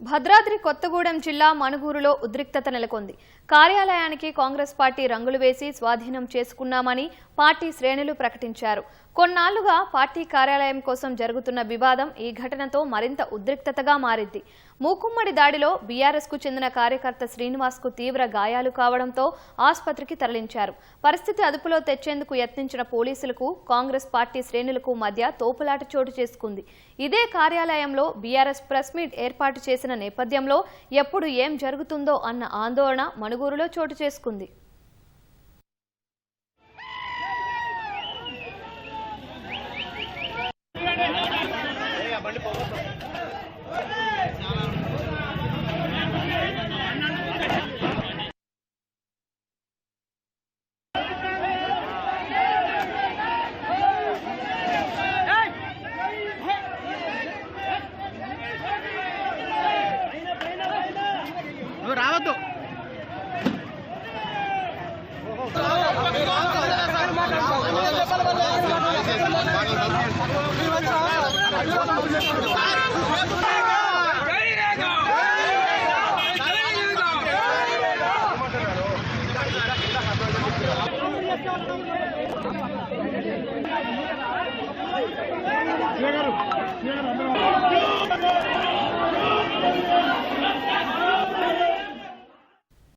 భద్రాద్రి కొత్తగూడెం జిల్లా మణుగూరులో ఉద్రిక్తత నెలకొంది. కార్యాలయానికి కాంగ్రెస్ పార్టీ రంగులు వేసి స్వాధీనం చేసుకున్నామని పార్టీ శ్రేణులు ప్రకటించారు. కొన్నాళ్లుగా పార్టీ కార్యాలయం కోసం జరుగుతున్న వివాదం ఈ ఘటనతో మరింత ఉద్రిక్తతగా మారింది. మూకుమ్మడి దాడిలో బీఆర్ఎస్ కు చెందిన కార్యకర్త శ్రీనివాస్ కు తీవ్ర గాయాలు కావడంతో ఆసుపత్రికి తరలించారు. పరిస్థితి అదుపులో తెచ్చేందుకు యత్నించిన పోలీసులకు కాంగ్రెస్ పార్టీ శ్రేణులకు మధ్య తోపులాట చోటు చేసుకుంది. ఇదే కార్యాలయంలో బీఆర్ఎస్ ప్రెస్ మీట్ ఏర్పాటు చేసిన నేపథ్యంలో ఎప్పుడు ఏం జరుగుతుందో అన్న ఆందోళన మణుగూరులో చోటు చేసుకుంది. రావద్దు. గారు